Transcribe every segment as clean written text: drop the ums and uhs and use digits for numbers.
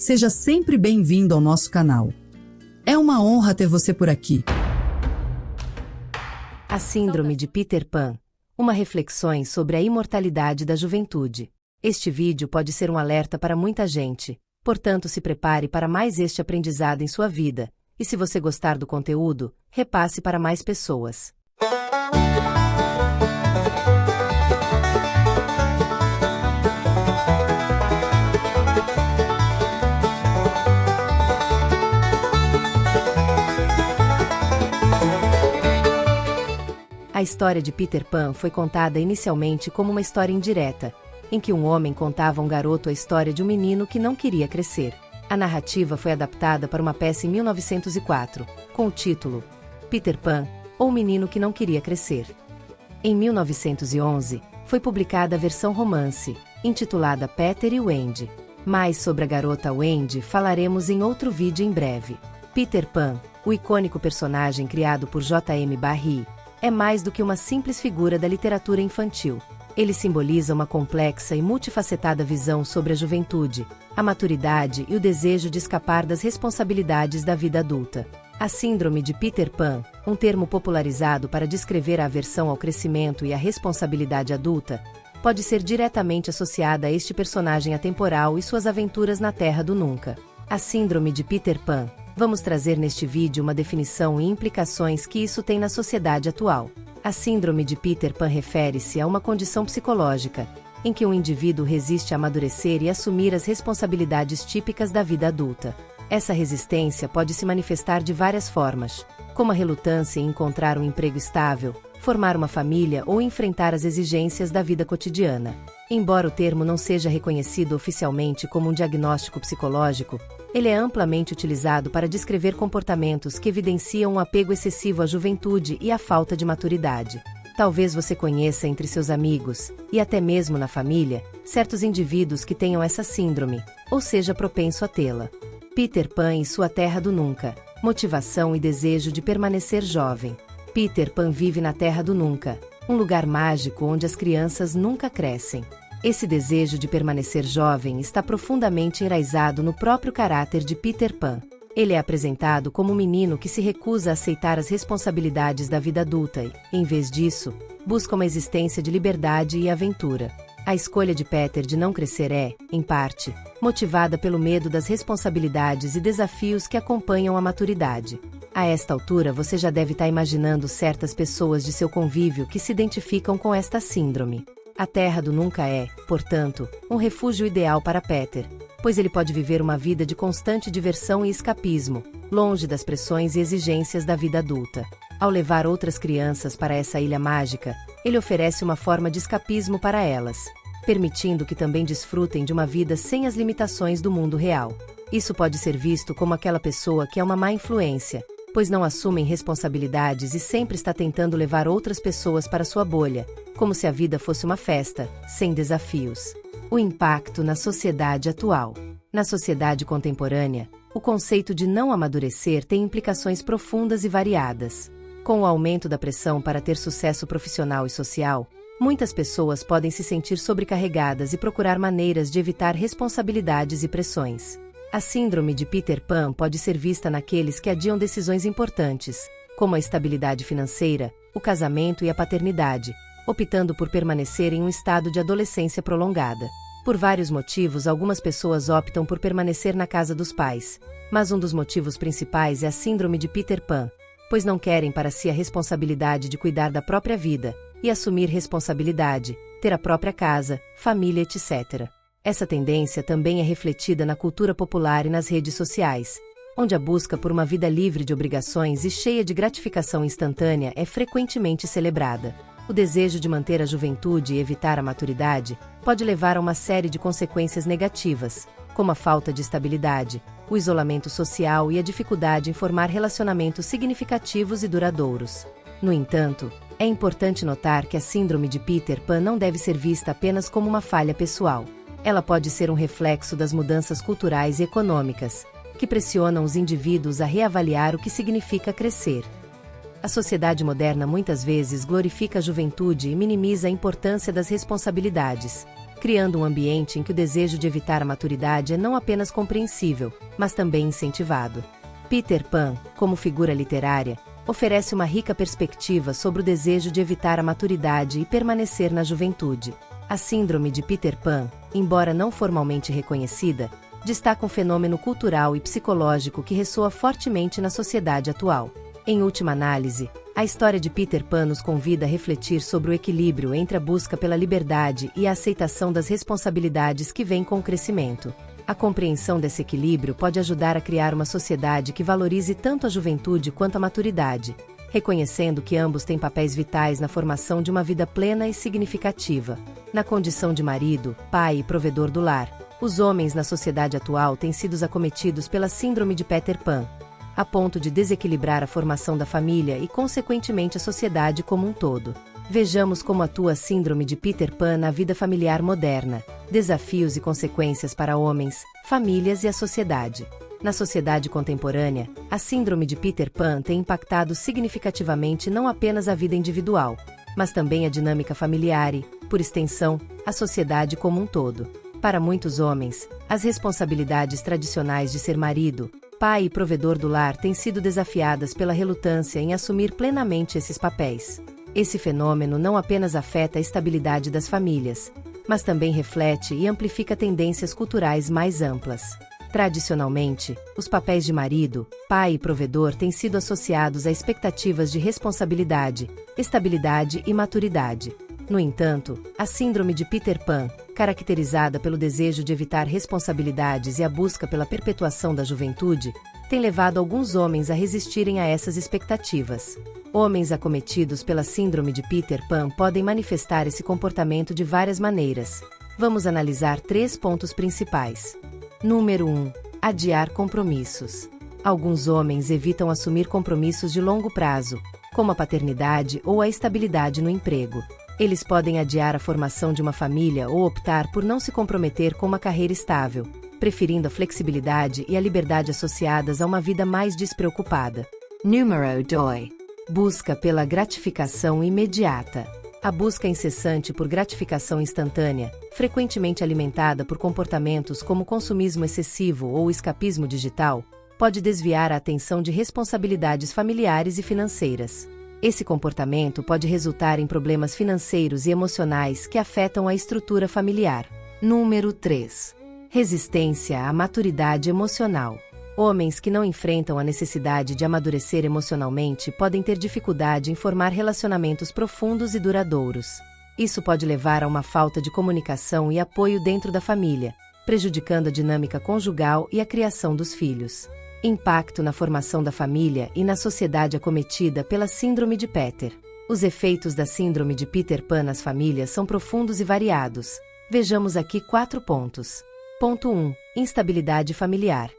Seja sempre bem-vindo ao nosso canal. É uma honra ter você por aqui. A Síndrome de Peter Pan. Uma reflexões sobre a imortalidade da juventude. Este vídeo pode ser um alerta para muita gente, portanto se prepare para mais este aprendizado em sua vida, e se você gostar do conteúdo, repasse para mais pessoas. A história de Peter Pan foi contada inicialmente como uma história indireta, em que um homem contava a um garoto a história de um menino que não queria crescer. A narrativa foi adaptada para uma peça em 1904, com o título Peter Pan, ou o Menino que Não Queria Crescer. Em 1911, foi publicada a versão romance, intitulada Peter e Wendy. Mais sobre a garota Wendy falaremos em outro vídeo em breve. Peter Pan, o icônico personagem criado por J.M. Barrie, é mais do que uma simples figura da literatura infantil. Ele simboliza uma complexa e multifacetada visão sobre a juventude, a maturidade e o desejo de escapar das responsabilidades da vida adulta. A Síndrome de Peter Pan, um termo popularizado para descrever a aversão ao crescimento e à responsabilidade adulta, pode ser diretamente associada a este personagem atemporal e suas aventuras na Terra do Nunca. A Síndrome de Peter Pan. Vamos trazer neste vídeo uma definição e implicações que isso tem na sociedade atual. A Síndrome de Peter Pan refere-se a uma condição psicológica, em que um indivíduo resiste a amadurecer e assumir as responsabilidades típicas da vida adulta. Essa resistência pode se manifestar de várias formas, como a relutância em encontrar um emprego estável, formar uma família ou enfrentar as exigências da vida cotidiana. Embora o termo não seja reconhecido oficialmente como um diagnóstico psicológico, ele é amplamente utilizado para descrever comportamentos que evidenciam um apego excessivo à juventude e à falta de maturidade. Talvez você conheça entre seus amigos, e até mesmo na família, certos indivíduos que tenham essa síndrome, ou seja propenso a tê-la. Peter Pan e sua Terra do Nunca. Motivação e desejo de permanecer jovem. Peter Pan vive na Terra do Nunca, um lugar mágico onde as crianças nunca crescem. Esse desejo de permanecer jovem está profundamente enraizado no próprio caráter de Peter Pan. Ele é apresentado como um menino que se recusa a aceitar as responsabilidades da vida adulta e, em vez disso, busca uma existência de liberdade e aventura. A escolha de Peter de não crescer é, em parte, motivada pelo medo das responsabilidades e desafios que acompanham a maturidade. A esta altura você já deve estar imaginando certas pessoas de seu convívio que se identificam com esta síndrome. A Terra do Nunca é, portanto, um refúgio ideal para Peter, pois ele pode viver uma vida de constante diversão e escapismo, longe das pressões e exigências da vida adulta. Ao levar outras crianças para essa ilha mágica, ele oferece uma forma de escapismo para elas, permitindo que também desfrutem de uma vida sem as limitações do mundo real. Isso pode ser visto como aquela pessoa que é uma má influência, pois não assumem responsabilidades e sempre está tentando levar outras pessoas para sua bolha, como se a vida fosse uma festa, sem desafios. O impacto na sociedade atual. Na sociedade contemporânea, o conceito de não amadurecer tem implicações profundas e variadas. Com o aumento da pressão para ter sucesso profissional e social, muitas pessoas podem se sentir sobrecarregadas e procurar maneiras de evitar responsabilidades e pressões. A Síndrome de Peter Pan pode ser vista naqueles que adiam decisões importantes, como a estabilidade financeira, o casamento e a paternidade, optando por permanecer em um estado de adolescência prolongada. Por vários motivos, algumas pessoas optam por permanecer na casa dos pais, mas um dos motivos principais é a Síndrome de Peter Pan, pois não querem para si a responsabilidade de cuidar da própria vida e assumir responsabilidade, ter a própria casa, família, etc. Essa tendência também é refletida na cultura popular e nas redes sociais, onde a busca por uma vida livre de obrigações e cheia de gratificação instantânea é frequentemente celebrada. O desejo de manter a juventude e evitar a maturidade pode levar a uma série de consequências negativas, como a falta de estabilidade, o isolamento social e a dificuldade em formar relacionamentos significativos e duradouros. No entanto, é importante notar que a Síndrome de Peter Pan não deve ser vista apenas como uma falha pessoal. Ela pode ser um reflexo das mudanças culturais e econômicas, que pressionam os indivíduos a reavaliar o que significa crescer. A sociedade moderna muitas vezes glorifica a juventude e minimiza a importância das responsabilidades, criando um ambiente em que o desejo de evitar a maturidade é não apenas compreensível, mas também incentivado. Peter Pan, como figura literária, oferece uma rica perspectiva sobre o desejo de evitar a maturidade e permanecer na juventude. A síndrome de Peter Pan, embora não formalmente reconhecida, destaca um fenômeno cultural e psicológico que ressoa fortemente na sociedade atual. Em última análise, a história de Peter Pan nos convida a refletir sobre o equilíbrio entre a busca pela liberdade e a aceitação das responsabilidades que vêm com o crescimento. A compreensão desse equilíbrio pode ajudar a criar uma sociedade que valorize tanto a juventude quanto a maturidade, reconhecendo que ambos têm papéis vitais na formação de uma vida plena e significativa. Na condição de marido, pai e provedor do lar, os homens na sociedade atual têm sido acometidos pela síndrome de Peter Pan, a ponto de desequilibrar a formação da família e, consequentemente, a sociedade como um todo. Vejamos como atua a síndrome de Peter Pan na vida familiar moderna, desafios e consequências para homens, famílias e a sociedade. Na sociedade contemporânea, a síndrome de Peter Pan tem impactado significativamente não apenas a vida individual, mas também a dinâmica familiar e, por extensão, a sociedade como um todo. Para muitos homens, as responsabilidades tradicionais de ser marido, pai e provedor do lar têm sido desafiadas pela relutância em assumir plenamente esses papéis. Esse fenômeno não apenas afeta a estabilidade das famílias, mas também reflete e amplifica tendências culturais mais amplas. Tradicionalmente, os papéis de marido, pai e provedor têm sido associados a expectativas de responsabilidade, estabilidade e maturidade. No entanto, a síndrome de Peter Pan, caracterizada pelo desejo de evitar responsabilidades e a busca pela perpetuação da juventude, tem levado alguns homens a resistirem a essas expectativas. Homens acometidos pela síndrome de Peter Pan podem manifestar esse comportamento de várias maneiras. Vamos analisar 3 pontos principais. Número 1. Adiar compromissos. Alguns homens evitam assumir compromissos de longo prazo, como a paternidade ou a estabilidade no emprego. Eles podem adiar a formação de uma família ou optar por não se comprometer com uma carreira estável, preferindo a flexibilidade e a liberdade associadas a uma vida mais despreocupada. Número 2. Busca pela gratificação imediata. A busca incessante por gratificação instantânea, frequentemente alimentada por comportamentos como consumismo excessivo ou escapismo digital, pode desviar a atenção de responsabilidades familiares e financeiras. Esse comportamento pode resultar em problemas financeiros e emocionais que afetam a estrutura familiar. Número 3. Resistência à maturidade emocional. Homens que não enfrentam a necessidade de amadurecer emocionalmente podem ter dificuldade em formar relacionamentos profundos e duradouros. Isso pode levar a uma falta de comunicação e apoio dentro da família, prejudicando a dinâmica conjugal e a criação dos filhos. Impacto na formação da família e na sociedade acometida pela síndrome de Peter. Os efeitos da síndrome de Peter Pan nas famílias são profundos e variados. Vejamos aqui 4 pontos. Ponto 1. Instabilidade familiar.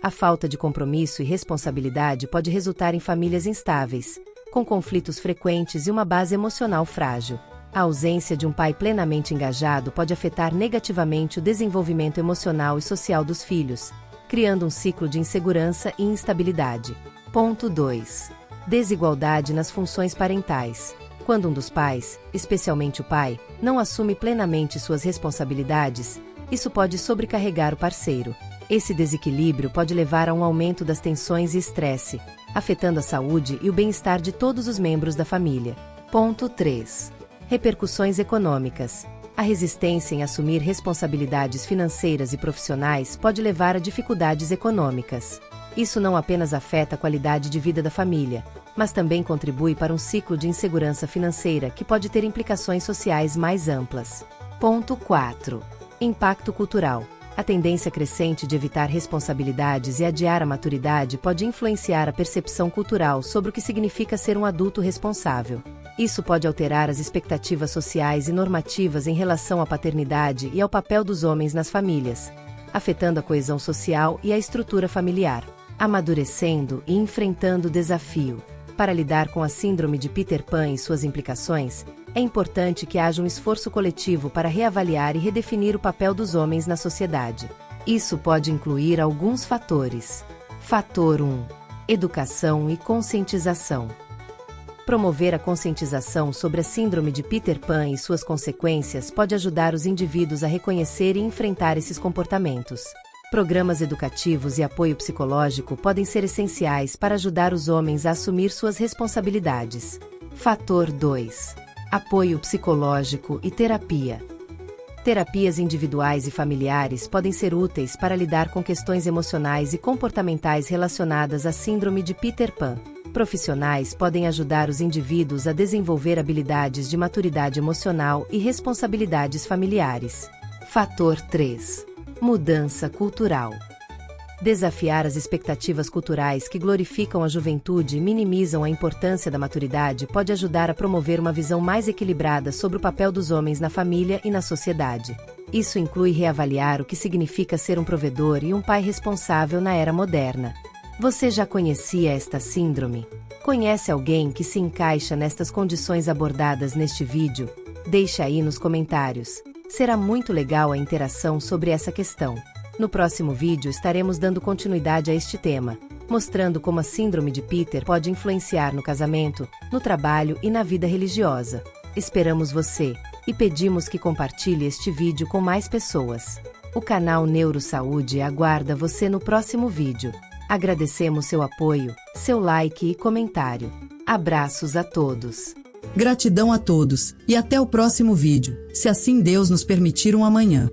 A falta de compromisso e responsabilidade pode resultar em famílias instáveis, com conflitos frequentes e uma base emocional frágil. A ausência de um pai plenamente engajado pode afetar negativamente o desenvolvimento emocional e social dos filhos, criando um ciclo de insegurança e instabilidade. Ponto 2. Desigualdade nas funções parentais. Quando um dos pais, especialmente o pai, não assume plenamente suas responsabilidades, isso pode sobrecarregar o parceiro. Esse desequilíbrio pode levar a um aumento das tensões e estresse, afetando a saúde e o bem-estar de todos os membros da família. Ponto 3. Repercussões econômicas. A resistência em assumir responsabilidades financeiras e profissionais pode levar a dificuldades econômicas. Isso não apenas afeta a qualidade de vida da família, mas também contribui para um ciclo de insegurança financeira que pode ter implicações sociais mais amplas. Ponto 4. Impacto cultural. A tendência crescente de evitar responsabilidades e adiar a maturidade pode influenciar a percepção cultural sobre o que significa ser um adulto responsável. Isso pode alterar as expectativas sociais e normativas em relação à paternidade e ao papel dos homens nas famílias, afetando a coesão social e a estrutura familiar. Amadurecendo e enfrentando o desafio. Para lidar com a síndrome de Peter Pan e suas implicações, é importante que haja um esforço coletivo para reavaliar e redefinir o papel dos homens na sociedade. Isso pode incluir alguns fatores. Fator 1. Educação e conscientização. Promover a conscientização sobre a síndrome de Peter Pan e suas consequências pode ajudar os indivíduos a reconhecer e enfrentar esses comportamentos. Programas educativos e apoio psicológico podem ser essenciais para ajudar os homens a assumir suas responsabilidades. Fator 2. Apoio psicológico e terapia. Terapias individuais e familiares podem ser úteis para lidar com questões emocionais e comportamentais relacionadas à síndrome de Peter Pan. Profissionais podem ajudar os indivíduos a desenvolver habilidades de maturidade emocional e responsabilidades familiares. Fator 3. Mudança cultural. Desafiar as expectativas culturais que glorificam a juventude e minimizam a importância da maturidade pode ajudar a promover uma visão mais equilibrada sobre o papel dos homens na família e na sociedade. Isso inclui reavaliar o que significa ser um provedor e um pai responsável na era moderna. Você já conhecia esta síndrome? Conhece alguém que se encaixa nestas condições abordadas neste vídeo? Deixa aí nos comentários. Será muito legal a interação sobre essa questão. No próximo vídeo estaremos dando continuidade a este tema, mostrando como a síndrome de Peter pode influenciar no casamento, no trabalho e na vida religiosa. Esperamos você e pedimos que compartilhe este vídeo com mais pessoas. O canal Neurosaúde aguarda você no próximo vídeo. Agradecemos seu apoio, seu like e comentário. Abraços a todos. Gratidão a todos, e até o próximo vídeo, se assim Deus nos permitir um amanhã.